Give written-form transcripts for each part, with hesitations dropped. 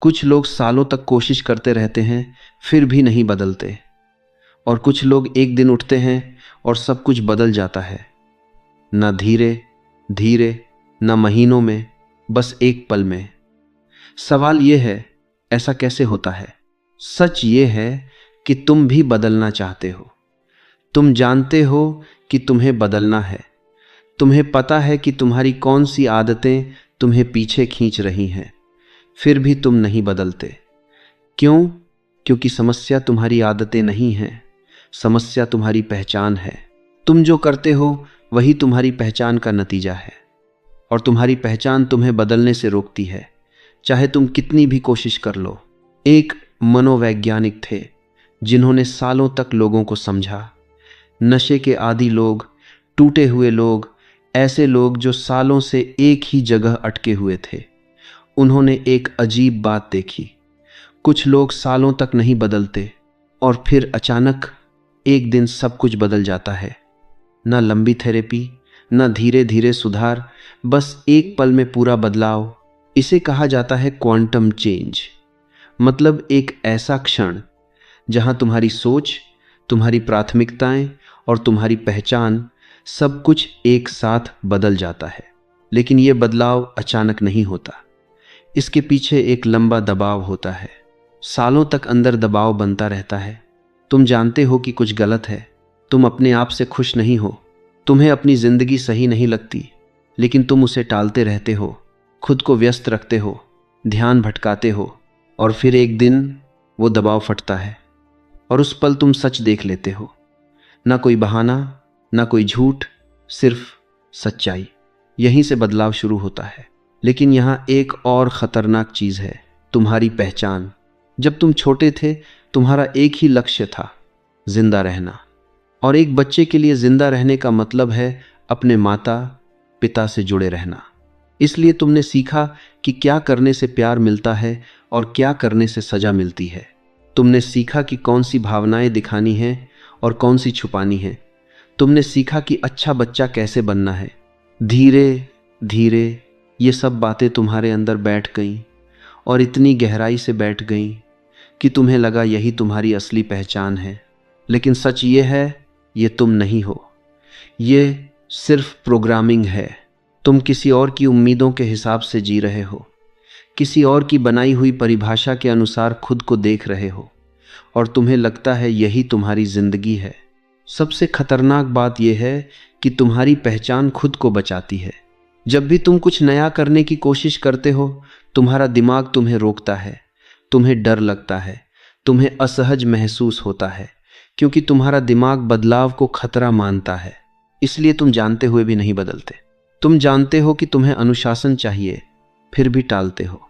कुछ लोग सालों तक कोशिश करते रहते हैं फिर भी नहीं बदलते, और कुछ लोग एक दिन उठते हैं और सब कुछ बदल जाता है। न धीरे धीरे, न महीनों में, बस एक पल में। सवाल यह है, ऐसा कैसे होता है? सच ये है कि तुम भी बदलना चाहते हो। तुम जानते हो कि तुम्हें बदलना है। तुम्हें पता है कि तुम्हारी कौन सी आदतें तुम्हें पीछे खींच रही हैं, फिर भी तुम नहीं बदलते। क्यों? क्योंकि समस्या तुम्हारी आदतें नहीं है, समस्या तुम्हारी पहचान है। तुम जो करते हो वही तुम्हारी पहचान का नतीजा है, और तुम्हारी पहचान तुम्हें बदलने से रोकती है, चाहे तुम कितनी भी कोशिश कर लो। एक मनोवैज्ञानिक थे जिन्होंने सालों तक लोगों को समझा। नशे के आदी लोग, टूटे हुए लोग, ऐसे लोग जो सालों से एक ही जगह अटके हुए थे। उन्होंने एक अजीब बात देखी। कुछ लोग सालों तक नहीं बदलते और फिर अचानक एक दिन सब कुछ बदल जाता है। न लंबी थेरेपी, न धीरे धीरे सुधार, बस एक पल में पूरा बदलाव। इसे कहा जाता है क्वांटम चेंज। मतलब एक ऐसा क्षण जहां तुम्हारी सोच, तुम्हारी प्राथमिकताएं और तुम्हारी पहचान सब कुछ एक साथ बदल जाता है। लेकिन यह बदलाव अचानक नहीं होता, इसके पीछे एक लंबा दबाव होता है। सालों तक अंदर दबाव बनता रहता है। तुम जानते हो कि कुछ गलत है, तुम अपने आप से खुश नहीं हो, तुम्हें अपनी जिंदगी सही नहीं लगती, लेकिन तुम उसे टालते रहते हो, खुद को व्यस्त रखते हो, ध्यान भटकाते हो, और फिर एक दिन वो दबाव फटता है और उस पल तुम सच देख लेते हो। ना कोई बहाना, ना कोई झूठ, सिर्फ सच्चाई। यहीं से बदलाव शुरू होता है। लेकिन यहाँ एक और खतरनाक चीज है, तुम्हारी पहचान। जब तुम छोटे थे तुम्हारा एक ही लक्ष्य था, जिंदा रहना। और एक बच्चे के लिए जिंदा रहने का मतलब है अपने माता पिता से जुड़े रहना। इसलिए तुमने सीखा कि क्या करने से प्यार मिलता है और क्या करने से सजा मिलती है। तुमने सीखा कि कौन सी भावनाएं दिखानी है और कौन सी छुपानी है। तुमने सीखा कि अच्छा बच्चा कैसे बनना है। धीरे धीरे ये सब बातें तुम्हारे अंदर बैठ गईं, और इतनी गहराई से बैठ गईं कि तुम्हें लगा यही तुम्हारी असली पहचान है। लेकिन सच ये है, ये तुम नहीं हो। ये सिर्फ प्रोग्रामिंग है। तुम किसी और की उम्मीदों के हिसाब से जी रहे हो, किसी और की बनाई हुई परिभाषा के अनुसार खुद को देख रहे हो, और तुम्हें लगता है यही तुम्हारी जिंदगी है। सबसे खतरनाक बात यह है कि तुम्हारी पहचान खुद को बचाती है। जब भी तुम कुछ नया करने की कोशिश करते हो, तुम्हारा दिमाग तुम्हें रोकता है, तुम्हें डर लगता है, तुम्हें असहज महसूस होता है, क्योंकि तुम्हारा दिमाग बदलाव को खतरा मानता है। इसलिए तुम जानते हुए भी नहीं बदलते। तुम जानते हो कि तुम्हें अनुशासन चाहिए, फिर भी टालते हो।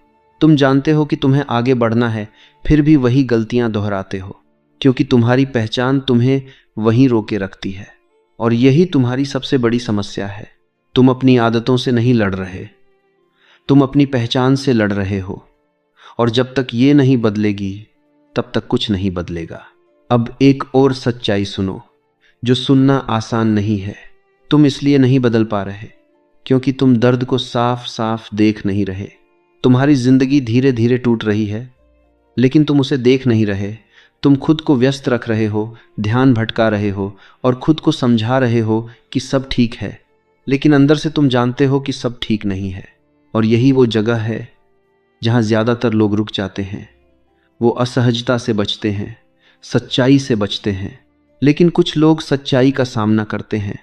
तुम जानते हो कि तुम्हें आगे बढ़ना है, फिर भी वही गलतियां दोहराते हो, क्योंकि तुम्हारी पहचान तुम्हें वहीं रोके रखती है। और यही तुम्हारी सबसे बड़ी समस्या है। तुम अपनी आदतों से नहीं लड़ रहे, तुम अपनी पहचान से लड़ रहे हो, और जब तक ये नहीं बदलेगी तब तक कुछ नहीं बदलेगा। अब एक और सच्चाई सुनो, जो सुनना आसान नहीं है। तुम इसलिए नहीं बदल पा रहे क्योंकि तुम दर्द को साफ साफ देख नहीं रहे। तुम्हारी जिंदगी धीरे धीरे टूट रही है, लेकिन तुम उसे देख नहीं रहे। तुम खुद को व्यस्त रख रहे हो, ध्यान भटका रहे हो, और खुद को समझा रहे हो कि सब ठीक है, लेकिन अंदर से तुम जानते हो कि सब ठीक नहीं है। और यही वो जगह है जहां ज्यादातर लोग रुक जाते हैं। वो असहजता से बचते हैं, सच्चाई से बचते हैं। लेकिन कुछ लोग सच्चाई का सामना करते हैं,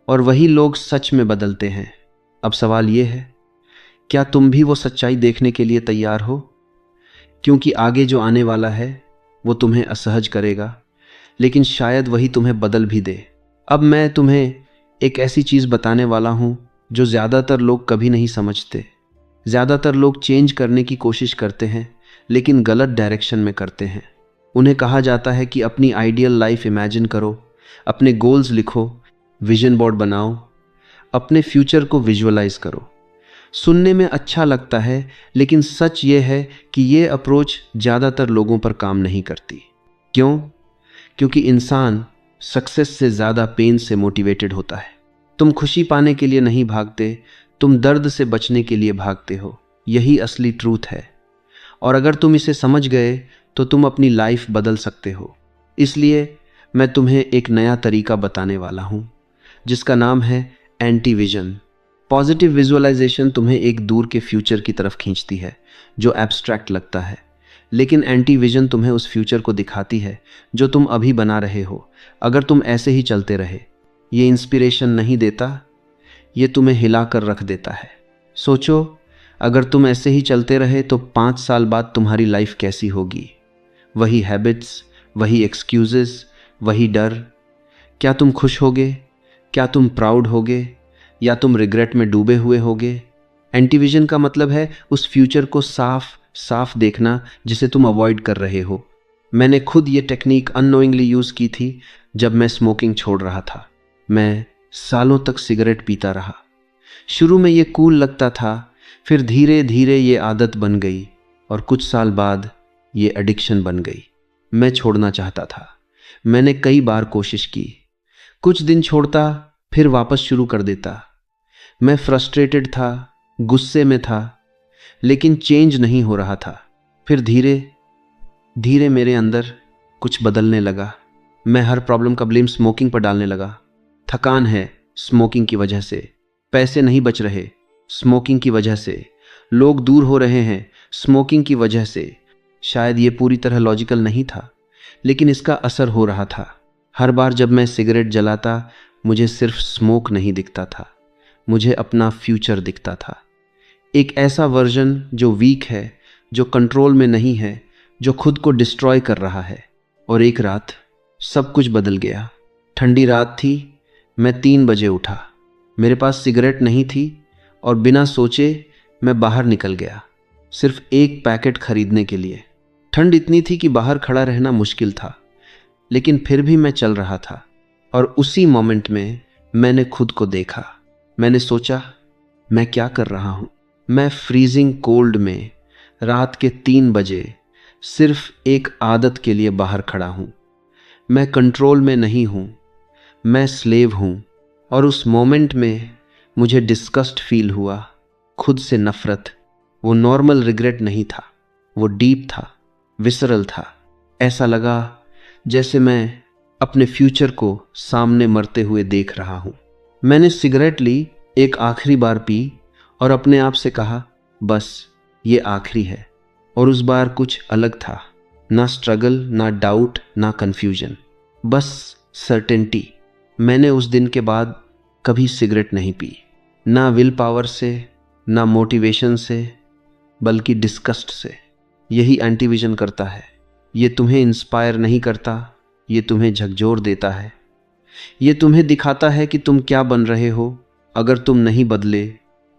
और वही लोग सच में बदलते हैं। अब सवाल ये है, क्या तुम भी वो सच्चाई देखने के लिए तैयार हो? क्योंकि आगे जो आने वाला है वो तुम्हें असहज करेगा, लेकिन शायद वही तुम्हें बदल भी दे। अब मैं तुम्हें एक ऐसी चीज़ बताने वाला हूँ जो ज़्यादातर लोग कभी नहीं समझते। ज़्यादातर लोग चेंज करने की कोशिश करते हैं, लेकिन गलत डायरेक्शन में करते हैं। उन्हें कहा जाता है कि अपनी आइडियल लाइफ इमेजिन करो, अपने गोल्स लिखो, विजन बोर्ड बनाओ, अपने फ्यूचर को विजुअलाइज करो। सुनने में अच्छा लगता है, लेकिन सच ये है कि ये अप्रोच ज़्यादातर लोगों पर काम नहीं करती। क्यों? क्योंकि इंसान सक्सेस से ज़्यादा पेन से मोटिवेटेड होता है। तुम खुशी पाने के लिए नहीं भागते, तुम दर्द से बचने के लिए भागते हो। यही असली ट्रूथ है। और अगर तुम इसे समझ गए तो तुम अपनी लाइफ बदल सकते हो। इसलिए मैं तुम्हें एक नया तरीका बताने वाला हूँ जिसका नाम है एंटी विजन। पॉजिटिव विजुअलाइजेशन तुम्हें एक दूर के फ्यूचर की तरफ खींचती है जो एब्स्ट्रैक्ट लगता है, लेकिन एंटी विजन तुम्हें उस फ्यूचर को दिखाती है जो तुम अभी बना रहे हो। अगर तुम ऐसे ही चलते रहे, ये इंस्पिरेशन नहीं देता, ये तुम्हें हिलाकर रख देता है। सोचो, अगर तुम ऐसे ही चलते रहे तो 5 साल बाद तुम्हारी लाइफ कैसी होगी? वही हैबिट्स, वही एक्सक्यूजेस, वही डर। क्या तुम खुश होगे? क्या तुम प्राउड होगे? या तुम रिग्रेट में डूबे हुए होगे? एंटीविजन का मतलब है उस फ्यूचर को साफ साफ देखना जिसे तुम अवॉइड कर रहे हो। मैंने खुद ये टेक्निक अननोइंगली यूज़ की थी जब मैं स्मोकिंग छोड़ रहा था। मैं सालों तक सिगरेट पीता रहा। शुरू में ये कूल लगता था, फिर धीरे धीरे ये आदत बन गई और कुछ साल बाद ये एडिक्शन बन गई। मैं छोड़ना चाहता था। मैंने कई बार कोशिश की, कुछ दिन छोड़ता फिर वापस शुरू कर देता। मैं फ्रस्ट्रेटेड था, गुस्से में था, लेकिन चेंज नहीं हो रहा था। फिर धीरे धीरे मेरे अंदर कुछ बदलने लगा। मैं हर प्रॉब्लम का ब्लेम स्मोकिंग पर डालने लगा। थकान है, स्मोकिंग की वजह से। पैसे नहीं बच रहे, स्मोकिंग की वजह से। लोग दूर हो रहे हैं, स्मोकिंग की वजह से। शायद ये पूरी तरह लॉजिकल नहीं था, लेकिन इसका असर हो रहा था। हर बार जब मैं सिगरेट जलाता, मुझे सिर्फ स्मोक नहीं दिखता था, मुझे अपना फ्यूचर दिखता था। एक ऐसा वर्जन जो वीक है, जो कंट्रोल में नहीं है, जो खुद को डिस्ट्रॉय कर रहा है। और एक रात सब कुछ बदल गया। ठंडी रात थी, मैं 3 बजे उठा। मेरे पास सिगरेट नहीं थी और बिना सोचे मैं बाहर निकल गया, सिर्फ एक पैकेट खरीदने के लिए। ठंड इतनी थी कि बाहर खड़ा रहना मुश्किल था, लेकिन फिर भी मैं चल रहा था। और उसी मोमेंट में मैंने खुद को देखा। मैंने सोचा, मैं क्या कर रहा हूँ? मैं फ्रीजिंग कोल्ड में रात के 3 बजे सिर्फ एक आदत के लिए बाहर खड़ा हूँ। मैं कंट्रोल में नहीं हूँ, मैं स्लेव हूँ। और उस मोमेंट में मुझे डिस्गस्ट फील हुआ, खुद से नफरत। वो नॉर्मल रिग्रेट नहीं था, वो डीप था, विसरल था। ऐसा लगा जैसे मैं अपने फ्यूचर को सामने मरते हुए देख रहा हूँ। मैंने सिगरेट ली, एक आखिरी बार पी और अपने आप से कहा, बस ये आखिरी है। और उस बार कुछ अलग था, ना स्ट्रगल, ना डाउट, ना कन्फ्यूजन, बस सर्टेनिटी। मैंने उस दिन के बाद कभी सिगरेट नहीं पी, ना विल पावर से, ना मोटिवेशन से, बल्कि डिस्गस्ट से। यही एंटीविजन करता है। ये तुम्हें इंस्पायर नहीं करता, ये तुम्हें झकझोर देता है। ये तुम्हें दिखाता है कि तुम क्या बन रहे हो अगर तुम नहीं बदले।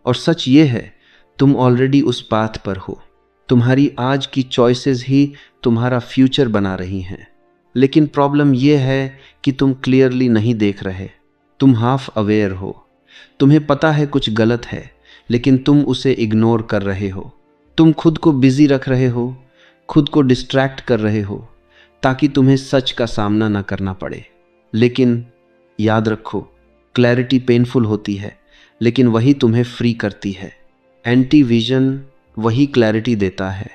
और सच ये है, तुम ऑलरेडी उस पाथ पर हो। तुम्हारी आज की चॉइसेस ही तुम्हारा फ्यूचर बना रही हैं। लेकिन प्रॉब्लम ये है कि तुम क्लियरली नहीं देख रहे। तुम हाफ अवेयर हो, तुम्हें पता है कुछ गलत है, लेकिन तुम उसे इग्नोर कर रहे हो। तुम खुद को बिजी रख रहे हो, खुद को डिस्ट्रैक्ट कर रहे हो, ताकि तुम्हें सच का सामना ना करना पड़े। लेकिन याद रखो, क्लैरिटी पेनफुल होती है, लेकिन वही तुम्हें फ्री करती है। एंटी विजन वही क्लैरिटी देता है।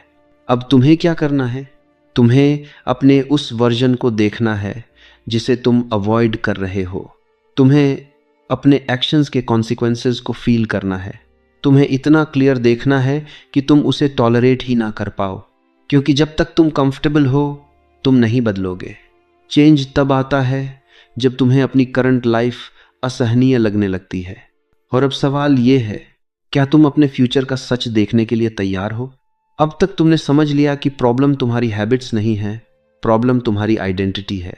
अब तुम्हें क्या करना है? तुम्हें अपने उस वर्जन को देखना है जिसे तुम अवॉइड कर रहे हो। तुम्हें अपने एक्शंस के कॉन्सिक्वेंसेस को फील करना है। तुम्हें इतना क्लियर देखना है कि तुम उसे टॉलरेट ही ना कर पाओ, क्योंकि जब तक तुम कंफर्टेबल हो तुम नहीं बदलोगे। चेंज तब आता है जब तुम्हें अपनी करंट लाइफ असहनीय लगने लगती है। और अब सवाल ये है, क्या तुम अपने फ्यूचर का सच देखने के लिए तैयार हो? अब तक तुमने समझ लिया कि प्रॉब्लम तुम्हारी हैबिट्स नहीं है, प्रॉब्लम तुम्हारी आइडेंटिटी है।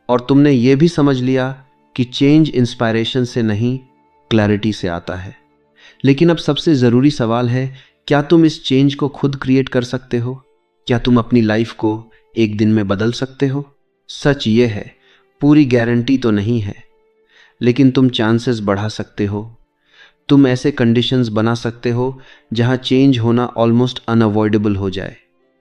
और तुमने ये भी समझ लिया कि चेंज इंस्पायरेशन से नहीं, क्लैरिटी से आता है। लेकिन अब सबसे ज़रूरी सवाल है, क्या तुम इस चेंज को खुद क्रिएट कर सकते हो? क्या तुम अपनी लाइफ को एक दिन में बदल सकते हो? सच ये है, पूरी गारंटी तो नहीं है, लेकिन तुम चांसेस बढ़ा सकते हो। तुम ऐसे कंडीशंस बना सकते हो जहां चेंज होना ऑलमोस्ट अनअवॉइडेबल हो जाए।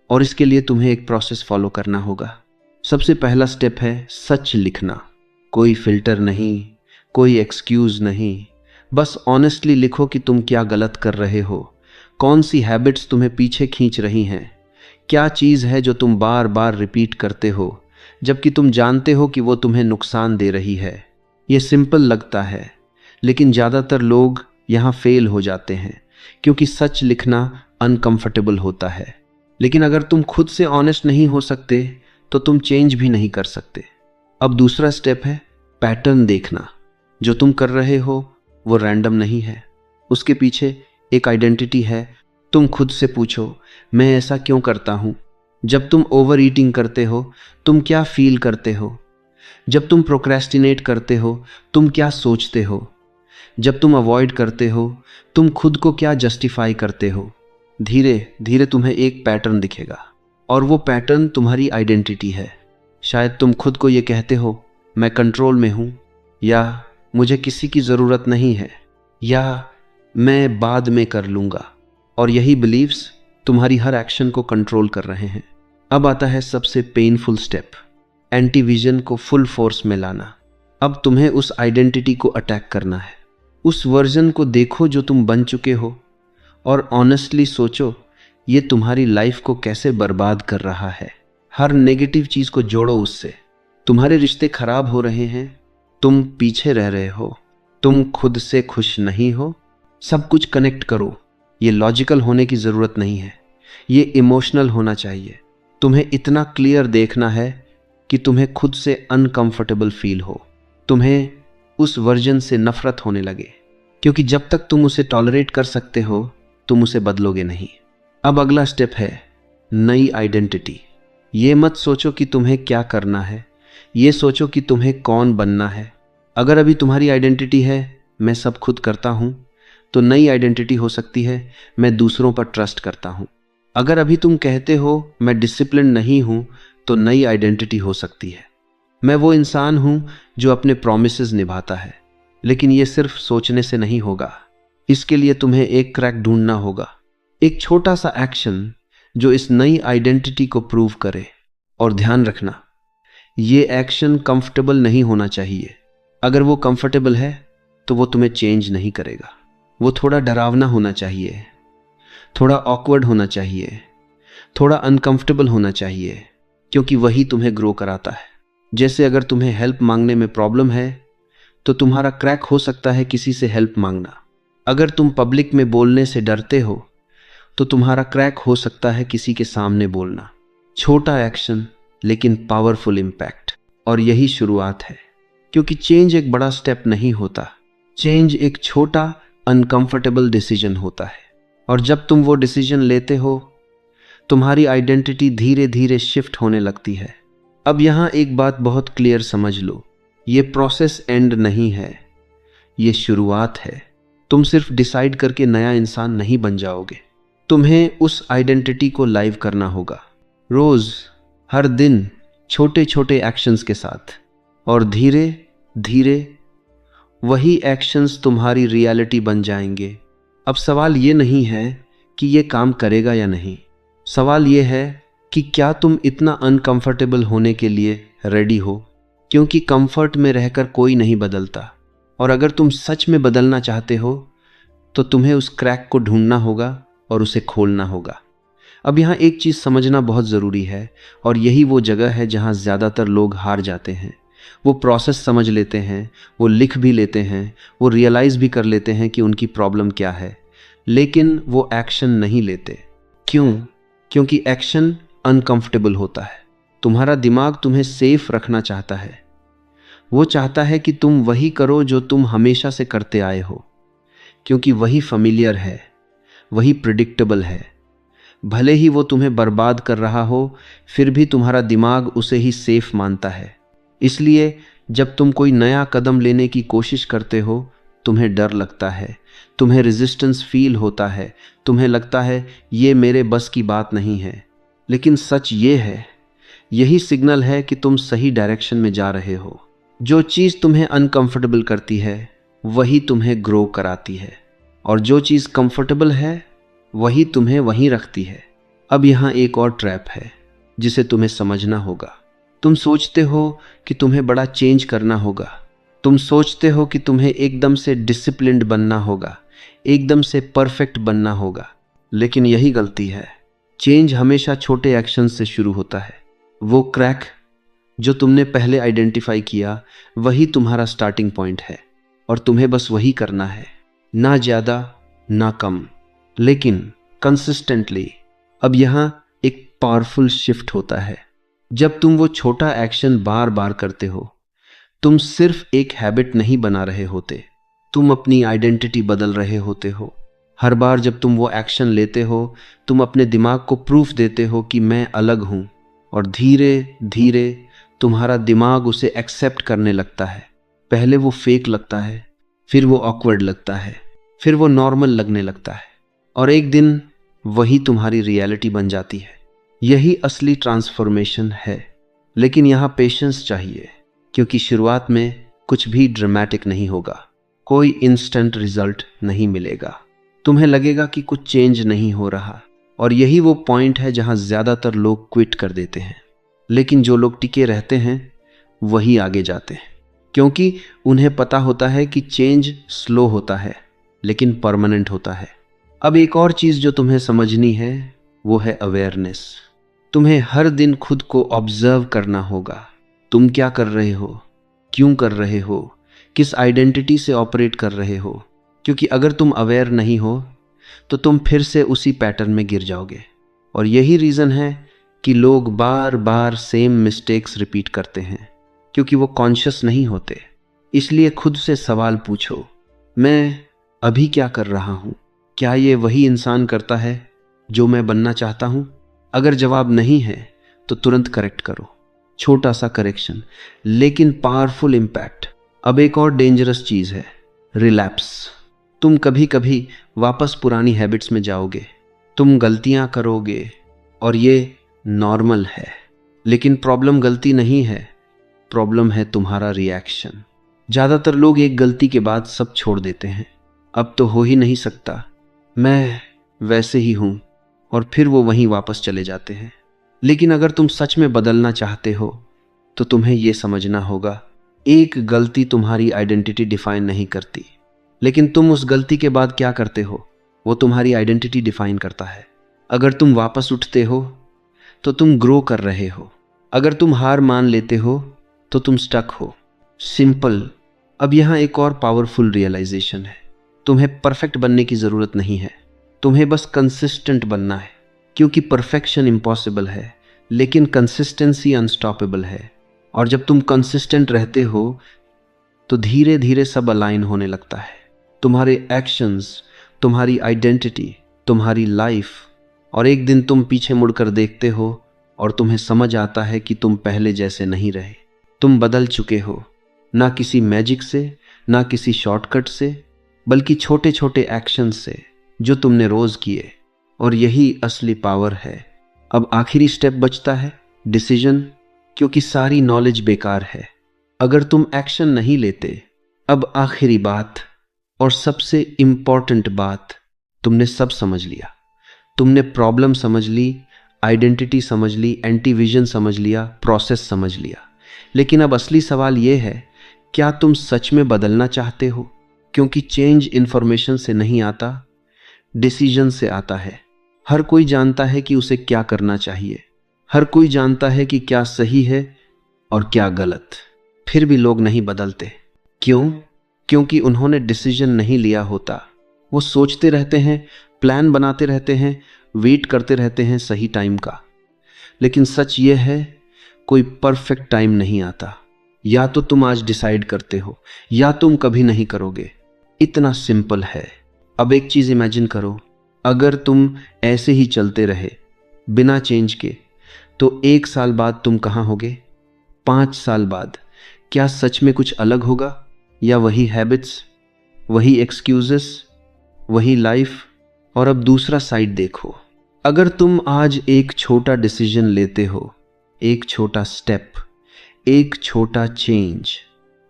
और इसके लिए तुम्हें एक प्रोसेस फॉलो करना होगा। सबसे पहला स्टेप है सच लिखना। कोई फिल्टर नहीं, कोई एक्सक्यूज नहीं, बस ऑनेस्टली लिखो कि तुम क्या गलत कर रहे हो, कौन सी हैबिट्स तुम्हें पीछे खींच रही हैं, क्या चीज़ है जो तुम बार बार रिपीट करते हो जबकि तुम जानते हो कि वो तुम्हें नुकसान दे रही है। ये सिंपल लगता है, लेकिन ज़्यादातर लोग यहाँ फेल हो जाते हैं क्योंकि सच लिखना अनकंफर्टेबल होता है। लेकिन अगर तुम खुद से ऑनेस्ट नहीं हो सकते तो तुम चेंज भी नहीं कर सकते। अब दूसरा स्टेप है पैटर्न देखना। जो तुम कर रहे हो वो रैंडम नहीं है, उसके पीछे एक आइडेंटिटी है। तुम खुद से पूछो, मैं ऐसा क्यों करता हूँ? जब तुम ओवर ईटिंग करते हो तुम क्या फील करते हो? जब तुम प्रोक्रेस्टिनेट करते हो तुम क्या सोचते हो? जब तुम अवॉइड करते हो तुम खुद को क्या जस्टिफाई करते हो? धीरे धीरे तुम्हें एक पैटर्न दिखेगा और वो पैटर्न तुम्हारी आइडेंटिटी है। शायद तुम खुद को ये कहते हो, मैं कंट्रोल में हूँ, या मुझे किसी की ज़रूरत नहीं है, या मैं बाद में कर लूँगा। और यही बिलीव्स तुम्हारी हर एक्शन को कंट्रोल कर रहे हैं। अब आता है सबसे पेनफुल स्टेप, एंटी विजन को फुल फोर्स में लाना। अब तुम्हें उस आइडेंटिटी को अटैक करना है। उस वर्जन को देखो जो तुम बन चुके हो और ऑनेस्टली सोचो ये तुम्हारी लाइफ को कैसे बर्बाद कर रहा है। हर नेगेटिव चीज़ को जोड़ो उससे। तुम्हारे रिश्ते खराब हो रहे हैं, तुम पीछे रह रहे हो, तुम खुद से खुश नहीं हो। सब कुछ कनेक्ट करो। ये लॉजिकल होने की ज़रूरत नहीं है, ये इमोशनल होना चाहिए। तुम्हें इतना क्लियर देखना है कि तुम्हें खुद से अनकंफर्टेबल फील हो, तुम्हें उस वर्जन से नफरत होने लगे, क्योंकि जब तक तुम उसे टॉलरेट कर सकते हो तुम उसे बदलोगे नहीं। अब अगला स्टेप है नई आइडेंटिटी। ये मत सोचो कि तुम्हें क्या करना है, ये सोचो कि तुम्हें कौन बनना है। अगर अभी तुम्हारी आइडेंटिटी है मैं सब खुद करता हूँ, तो नई आइडेंटिटी हो सकती है मैं दूसरों पर ट्रस्ट करता हूँ। अगर अभी तुम कहते हो मैं डिसिप्लिन नहीं हूँ, तो नई आइडेंटिटी हो सकती है मैं वो इंसान हूँ जो अपने प्रॉमिसेस निभाता है। लेकिन ये सिर्फ सोचने से नहीं होगा, इसके लिए तुम्हें एक क्रैक ढूंढना होगा, एक छोटा सा एक्शन जो इस नई आइडेंटिटी को प्रूव करे। और ध्यान रखना, ये एक्शन कंफर्टेबल नहीं होना चाहिए। अगर वो कंफर्टेबल है तो वो तुम्हें चेंज नहीं करेगा। वो थोड़ा डरावना होना चाहिए, थोड़ा ऑकवर्ड होना चाहिए, थोड़ा अनकंफर्टेबल होना चाहिए, क्योंकि वही तुम्हें ग्रो कराता है। जैसे अगर तुम्हें हेल्प मांगने में प्रॉब्लम है तो तुम्हारा क्रैक हो सकता है किसी से हेल्प मांगना। अगर तुम पब्लिक में बोलने से डरते हो तो तुम्हारा क्रैक हो सकता है किसी के सामने बोलना। छोटा एक्शन लेकिन पावरफुल इम्पैक्ट। और यही शुरुआत है, क्योंकि चेंज एक बड़ा स्टेप नहीं होता, चेंज एक छोटा अनकंफर्टेबल डिसीजन होता है। और जब तुम वो डिसीजन लेते हो तुम्हारी आइडेंटिटी धीरे धीरे शिफ्ट होने लगती है। अब यहाँ एक बात बहुत क्लियर समझ लो, ये प्रोसेस एंड नहीं है, ये शुरुआत है। तुम सिर्फ डिसाइड करके नया इंसान नहीं बन जाओगे, तुम्हें उस आइडेंटिटी को लाइव करना होगा, रोज, हर दिन, छोटे छोटे एक्शंस के साथ। और धीरे धीरे वही एक्शंस तुम्हारी रियलिटी बन जाएंगे। अब सवाल ये नहीं है कि ये काम करेगा या नहीं, सवाल ये है कि क्या तुम इतना अनकंफर्टेबल होने के लिए रेडी हो, क्योंकि कंफर्ट में रहकर कोई नहीं बदलता। और अगर तुम सच में बदलना चाहते हो तो तुम्हें उस क्रैक को ढूंढना होगा और उसे खोलना होगा। अब यहाँ एक चीज़ समझना बहुत ज़रूरी है, और यही वो जगह है जहाँ ज़्यादातर लोग हार जाते हैं। वो प्रोसेस समझ लेते हैं, वो लिख भी लेते हैं, वो रियलाइज़ भी कर लेते हैं कि उनकी प्रॉब्लम क्या है, लेकिन वो एक्शन नहीं लेते। क्यों? क्योंकि एक्शन अनकंफर्टेबल होता है। तुम्हारा दिमाग तुम्हें सेफ रखना चाहता है, वो चाहता है कि तुम वही करो जो तुम हमेशा से करते आए हो, क्योंकि वही familiar है, वही प्रिडिक्टेबल है। भले ही वो तुम्हें बर्बाद कर रहा हो, फिर भी तुम्हारा दिमाग उसे ही सेफ मानता है। इसलिए जब तुम कोई नया कदम लेने की कोशिश करते हो तुम्हें डर लगता है, तुम्हें रेजिस्टेंस फील होता है, तुम्हें लगता है ये मेरे बस की बात नहीं है। लेकिन सच ये है, यही सिग्नल है कि तुम सही डायरेक्शन में जा रहे हो। जो चीज़ तुम्हें अनकंफर्टेबल करती है वही तुम्हें ग्रो कराती है, और जो चीज़ कंफर्टेबल है वही तुम्हें वहीं रखती है। अब यहाँ एक और ट्रैप है जिसे तुम्हें समझना होगा। तुम सोचते हो कि तुम्हें बड़ा चेंज करना होगा, तुम सोचते हो कि तुम्हें एकदम से डिसिप्लिन्ड बनना होगा, एकदम से परफेक्ट बनना होगा। लेकिन यही गलती है, चेंज हमेशा छोटे एक्शन से शुरू होता है। वो क्रैक जो तुमने पहले आइडेंटिफाई किया वही तुम्हारा स्टार्टिंग पॉइंट है, और तुम्हें बस वही करना है, ना ज़्यादा ना कम, लेकिन कंसिस्टेंटली। अब यहाँ एक पावरफुल शिफ्ट होता है। जब तुम वो छोटा एक्शन बार बार करते हो, तुम सिर्फ एक हैबिट नहीं बना रहे होते, तुम अपनी आइडेंटिटी बदल रहे होते हो। हर बार जब तुम वो एक्शन लेते हो, तुम अपने दिमाग को प्रूफ देते हो कि मैं अलग हूं, और धीरे धीरे तुम्हारा दिमाग उसे एक्सेप्ट करने लगता है। पहले वो फेक लगता है, फिर वो ऑकवर्ड लगता है, फिर वो नॉर्मल लगने लगता है, और एक दिन वही तुम्हारी रियलिटी बन जाती है। यही असली ट्रांसफॉर्मेशन है। लेकिन यहाँ पेशेंस चाहिए, क्योंकि शुरुआत में कुछ भी ड्रामेटिक नहीं होगा, कोई इंस्टेंट रिजल्ट नहीं मिलेगा। तुम्हें लगेगा कि कुछ चेंज नहीं हो रहा, और यही वो पॉइंट है जहां ज्यादातर लोग क्विट कर देते हैं। लेकिन जो लोग टिके रहते हैं वही आगे जाते हैं, क्योंकि उन्हें पता होता है कि चेंज स्लो होता है लेकिन परमानेंट होता है। अब एक और चीज जो तुम्हें समझनी है वो है अवेयरनेस। तुम्हें हर दिन खुद को ऑब्जर्व करना होगा। तुम क्या कर रहे हो, क्यों कर रहे हो, किस आइडेंटिटी से ऑपरेट कर रहे हो। क्योंकि अगर तुम अवेयर नहीं हो तो तुम फिर से उसी पैटर्न में गिर जाओगे। और यही रीज़न है कि लोग बार बार सेम मिस्टेक्स रिपीट करते हैं, क्योंकि वो कॉन्शियस नहीं होते। इसलिए खुद से सवाल पूछो, मैं अभी क्या कर रहा हूँ? क्या ये वही इंसान करता है जो मैं बनना चाहता हूँ? अगर जवाब नहीं है तो तुरंत करेक्ट करो। छोटा सा करेक्शन लेकिन पावरफुल इम्पैक्ट। अब एक और डेंजरस चीज़ है, रिलैप्स। तुम कभी कभी वापस पुरानी हैबिट्स में जाओगे, तुम गलतियां करोगे, और ये नॉर्मल है। लेकिन प्रॉब्लम गलती नहीं है, प्रॉब्लम है तुम्हारा रिएक्शन। ज़्यादातर लोग एक गलती के बाद सब छोड़ देते हैं। अब तो हो ही नहीं सकता, मैं वैसे ही हूँ, और फिर वो वहीं वापस चले जाते हैं। लेकिन अगर तुम सच में बदलना चाहते हो तो तुम्हें ये समझना होगा, एक गलती तुम्हारी आइडेंटिटी डिफाइन नहीं करती, लेकिन तुम उस गलती के बाद क्या करते हो वो तुम्हारी आइडेंटिटी डिफाइन करता है। अगर तुम वापस उठते हो तो तुम ग्रो कर रहे हो, अगर तुम हार मान लेते हो तो तुम स्टक हो। सिंपल। अब यहाँ एक और पावरफुल रियलाइजेशन है, तुम्हें परफेक्ट बनने की ज़रूरत नहीं है, तुम्हें बस कंसिस्टेंट बनना है। क्योंकि परफेक्शन इम्पॉसिबल है लेकिन कंसिस्टेंसी अनस्टॉपेबल है। और जब तुम कंसिस्टेंट रहते हो तो धीरे धीरे सब अलाइन होने लगता है, तुम्हारे एक्शंस, तुम्हारी आइडेंटिटी, तुम्हारी लाइफ। और एक दिन तुम पीछे मुड़कर देखते हो और तुम्हें समझ आता है कि तुम पहले जैसे नहीं रहे, तुम बदल चुके हो, ना किसी मैजिक से, ना किसी शॉर्टकट से, बल्कि छोटे छोटे एक्शन से जो तुमने रोज किए। और यही असली पावर है। अब आखिरी स्टेप बचता है, डिसीजन, क्योंकि सारी नॉलेज बेकार है अगर तुम एक्शन नहीं लेते। अब आखिरी बात और सबसे इंपॉर्टेंट बात, तुमने सब समझ लिया, तुमने प्रॉब्लम समझ ली, आइडेंटिटी समझ ली, एंटी विजन समझ लिया, प्रोसेस समझ लिया। लेकिन अब असली सवाल यह है, क्या तुम सच में बदलना चाहते हो? क्योंकि चेंज इंफॉर्मेशन से नहीं आता, डिसीजन से आता है। हर कोई जानता है कि उसे क्या करना चाहिए, हर कोई जानता है कि क्या सही है और क्या गलत, फिर भी लोग नहीं बदलते। क्यों? क्योंकि उन्होंने डिसीजन नहीं लिया होता। वो सोचते रहते हैं, प्लान बनाते रहते हैं, वेट करते रहते हैं सही टाइम का। लेकिन सच ये है, कोई परफेक्ट टाइम नहीं आता। या तो तुम आज डिसाइड करते हो या तुम कभी नहीं करोगे। इतना सिंपल है। अब एक चीज इमेजिन करो, अगर तुम ऐसे ही चलते रहे बिना चेंज के, तो 1 साल बाद तुम कहाँ होगे? 5 साल बाद क्या सच में कुछ अलग होगा, या वही हैबिट्स, वही एक्सक्यूजेस, वही लाइफ? और अब दूसरा साइड देखो, अगर तुम आज एक छोटा डिसीजन लेते हो, एक छोटा स्टेप, एक छोटा चेंज,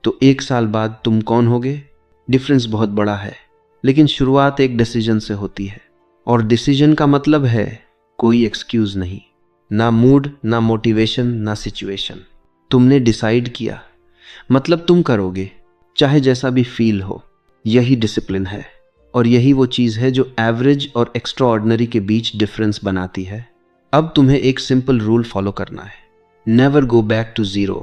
तो 1 साल बाद तुम कौन होगे? डिफरेंस बहुत बड़ा है, लेकिन शुरुआत एक डिसीजन से होती है। और डिसीजन का मतलब है कोई एक्सक्यूज नहीं, ना मूड, ना मोटिवेशन, ना सिचुएशन। तुमने डिसाइड किया, मतलब तुम करोगे, चाहे जैसा भी फील हो। यही डिसिप्लिन है, और यही वो चीज़ है जो एवरेज और एक्स्ट्राऑर्डिनरी के बीच डिफरेंस बनाती है। अब तुम्हें एक सिंपल रूल फॉलो करना है, never go back to zero.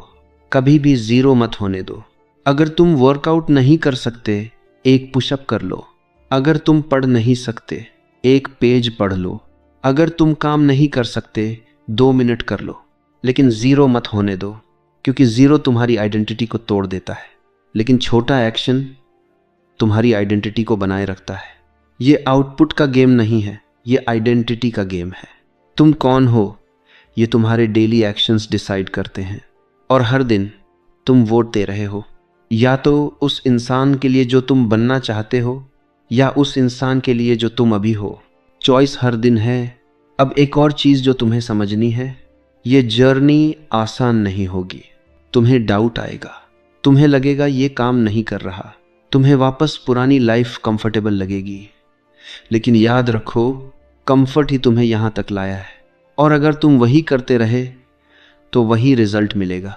कभी भी जीरो मत होने दो। अगर तुम वर्कआउट नहीं कर सकते, एक पुशअप कर लो। अगर तुम पढ़ नहीं सकते, एक पेज पढ़ लो। अगर तुम काम नहीं कर सकते, 2 मिनट कर लो, लेकिन जीरो मत होने दो, क्योंकि जीरो तुम्हारी आइडेंटिटी को तोड़ देता है, लेकिन छोटा एक्शन तुम्हारी आइडेंटिटी को बनाए रखता है। ये आउटपुट का गेम नहीं है, ये आइडेंटिटी का गेम है। तुम कौन हो, ये तुम्हारे डेली एक्शंस डिसाइड करते हैं, और हर दिन तुम वोट दे रहे हो, या तो उस इंसान के लिए जो तुम बनना चाहते हो, या उस इंसान के लिए जो तुम अभी हो। चॉइस हर दिन है। अब एक और चीज़ जो तुम्हें समझनी है, ये जर्नी आसान नहीं होगी। तुम्हें डाउट आएगा, तुम्हें लगेगा ये काम नहीं कर रहा, तुम्हें वापस पुरानी लाइफ कंफर्टेबल लगेगी। लेकिन याद रखो, कंफर्ट ही तुम्हें यहाँ तक लाया है, और अगर तुम वही करते रहे तो वही रिजल्ट मिलेगा।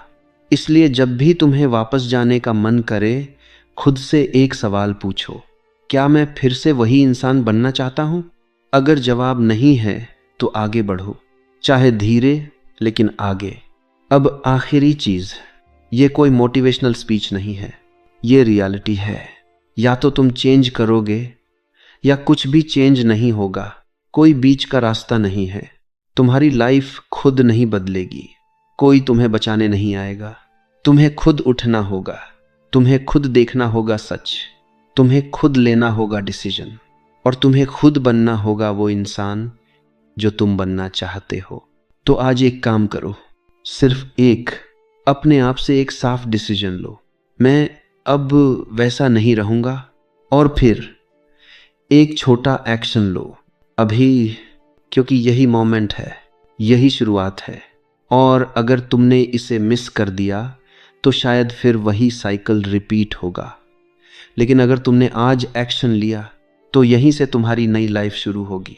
इसलिए जब भी तुम्हें वापस जाने का मन करे, खुद से एक सवाल पूछो, क्या मैं फिर से वही इंसान बनना चाहता हूँ? अगर जवाब नहीं है तो आगे बढ़ो, चाहे धीरे लेकिन आगे। अब आखिरी चीज़, ये कोई मोटिवेशनल स्पीच नहीं है, ये रियलिटी है। या तो तुम चेंज करोगे या कुछ भी चेंज नहीं होगा। कोई बीच का रास्ता नहीं है। तुम्हारी लाइफ खुद नहीं बदलेगी, कोई तुम्हें बचाने नहीं आएगा। तुम्हें खुद उठना होगा, तुम्हें खुद देखना होगा सच, तुम्हें खुद लेना होगा डिसीजन, और तुम्हें खुद बनना होगा वो इंसान जो तुम बनना चाहते हो। तो आज एक काम करो, सिर्फ एक, अपने आप से एक साफ डिसीजन लो, मैं अब वैसा नहीं रहूँगा। और फिर एक छोटा एक्शन लो अभी, क्योंकि यही मोमेंट है, यही शुरुआत है। और अगर तुमने इसे मिस कर दिया तो शायद फिर वही साइकिल रिपीट होगा। लेकिन अगर तुमने आज एक्शन लिया तो यहीं से तुम्हारी नई लाइफ शुरू होगी।